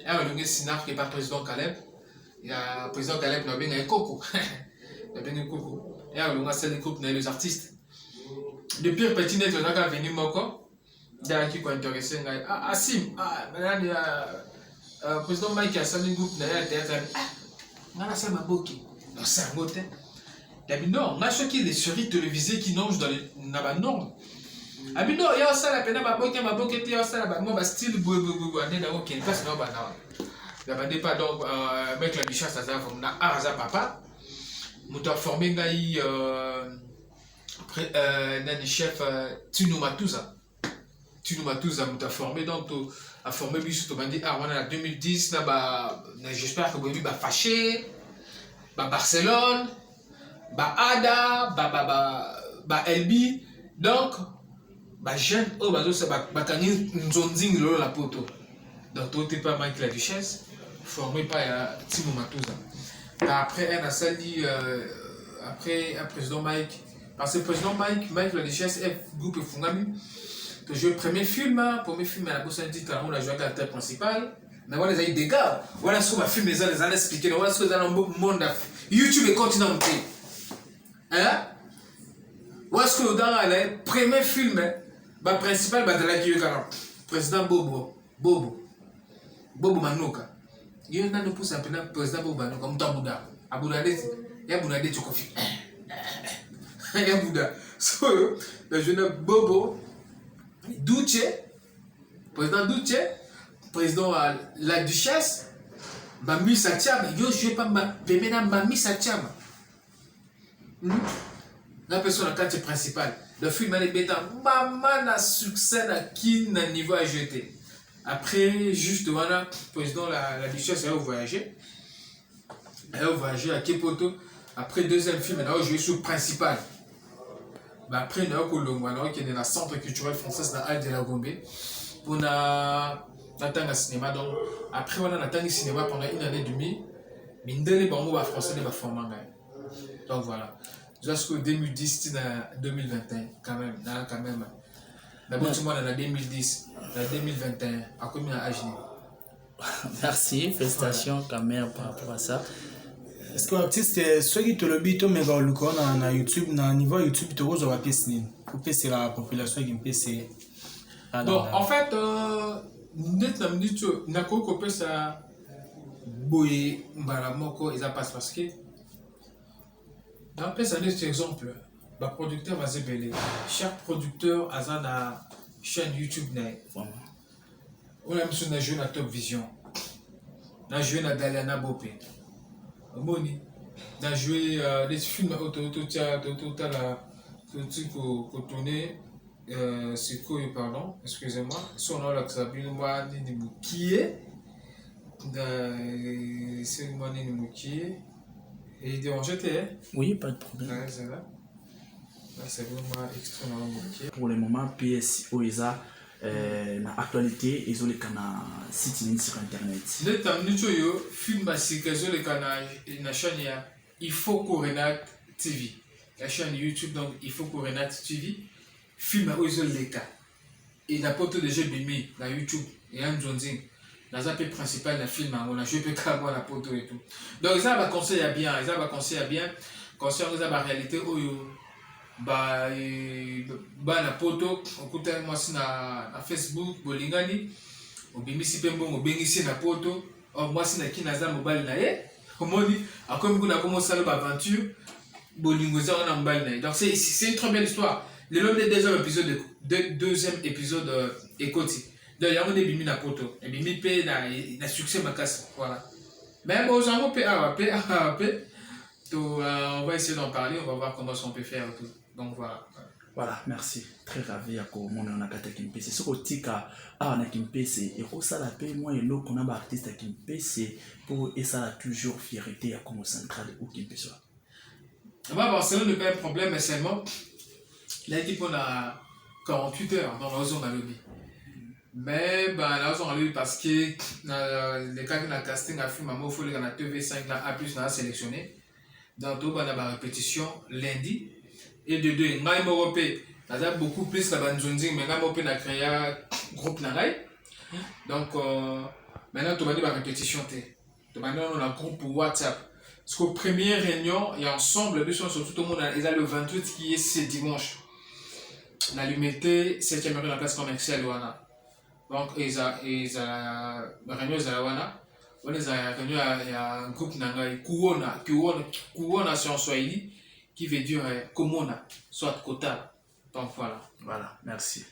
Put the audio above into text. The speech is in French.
Et on a Sinar qui est par président Caleb. Il y a président Caleb, il y a un coco. Il y a un coco. Et on a celle groupe les artistes. Depuis le petit net, on a venu Moko. Il y a qui est intéressé. Ah, Sim, président Mike a sali groupe na ya théâtre. Ah, on a ça ma boki. Non, c'est un motel. Non, on a choqué les séries télévisées qui nongent dans les normes. Ah, mais non, il y a ça la peine ma boki, il y a ça la moi, style boubouane, n'a aucun place, non, bah non. Il n'y a pas donc, avec la bichasse, ça va, Arza Papa. Nous avons formé un chef Tino Matuza. Tino Matuza, nous avons formé donc. A formé biso to bandi on a 2010 j'espère que vous avez fâché Barcelone Ada Elbi donc jeune oh bazo ça kangi nzonzing lolo la poto donc tout est pas Mike la Duchesse formé par Tino Matuza après un a sali après un président Mike parce que président Mike la Duchesse est groupe fungami que je premier film à la bosse dit on a joué avec l'acteur principal mais voilà les dégâts voilà ce qu'on va filmer les allez expliquer voilà ce que dans le monde YouTube est continent hein voilà ce que dans le premier film bah principal bah de la Guillaume président Bobo Manuka il y en a nous pousse un peu président Bobo Manuka comme Tabouda Aboudade il y a Boudade tu confie il y a Bouda so le jeune Bobo Duce, président Duce, président la Duchesse, Mami Satiama, yo je pas Mami Satiama. La personne la carte principale. Le film est bêta, maman a succès à qui n'a niveau à jeter. Après, juste voilà, président la Duchesse a voyagé. Elle a voyagé à Kepoto. Après, deuxième film, elle a joué sur principal. Après, nous avons qui est dans le centre culturel français dans Al de la Gombe pour le cinéma. Donc, après, on a attendu le cinéma pendant une année et demie. Mais nous avons fait français de format. Donc voilà. Jusqu'en 2010, 2021, quand même. D'abord, tout le monde en 2010, en 2021, à combien d'âge? Merci, félicitations quand même par rapport à ça. Est-ce que artiste ceux qui te le bitent mais quand le corps na YouTube na niveau YouTube tu vois la pièce ni pour passer la population qui PC bon en fait net na minute na ko ko pesa boye mbala moko ils passe parce que dans pesa un exemple ba producteur va zebele chaque producteur a na chaîne YouTube na on a monsieur na joué na Top Vision na joué na Daliana Bopé Moni, j'ai joué des films c'est quoi, pardon, excusez-moi, son nom là, ça s'appelle moi, ni Moukié, c'est moi, ni Moukié, et il est jeté, oui, pas de problème. C'est là, c'est vraiment extrêmement Moukié. Pour le moment, PS OESA. Na actualité ils ont les canaux site sur internet le temps nous yo film basique ils ont les canaux na chaîne ya il faut que Renat TV la chaîne YouTube donc il faut que Renat TV film ils ont les cas et la poto de jeu bimi na YouTube et un Johnson la zappe principale la film on a joué peut avoir la poto et tout donc ça va conseiller bien conseiller la réalité oyo na poto okuta mwasi na Facebook bolingani obimisi pe mbongo bengisi na poto mwasi na kinaza mobali na ye omoni akomi kuna komo sala ba aventure bolingo za na mobali na ye donc c'est une très belle histoire le long des deuxième épisode ekoti donc yango ne bimi na poto et bimi pe na succès makasi voilà mais bon j'en pe on va essayer d'en parler on va voir comment on peut faire tout. Donc voilà, merci. Très ravi à comment on a gâté Kimpese. Ce côté car on a Kimpese et au ça la paix moi et l'autre qu'on a artiste à Kimpese pour et ça a toujours fierté à comment central ou Kimpese. Barcelone n'est pas un problème mais seulement l'équipe on a 48 heures dans la zone à lobby. Mais la zone à lobby parce que les cas qui ont casting à film à moi il faut les gars TV5 là A plus on a sélectionné. Dans tout on a la répétition lundi. Et de deux, ngai moropé, n'a beaucoup plus la banzonzing, mais ngai moropé n'a créé groupe narai. Donc Maintenant, tu vas dire la répétition. Maintenant, on a un groupe WhatsApp. Parce qu'au premier réunion, et ensemble, surtout tout le monde, ils ont le 28 qui est ce dimanche. On a l'humité, celle qui a mis la place commerciale. Donc, ils ont réunion, ils ont réunion, il y a un groupe Kuona sur Swahili, qui veut dire Komona, soit Kota. Donc voilà. Voilà, merci.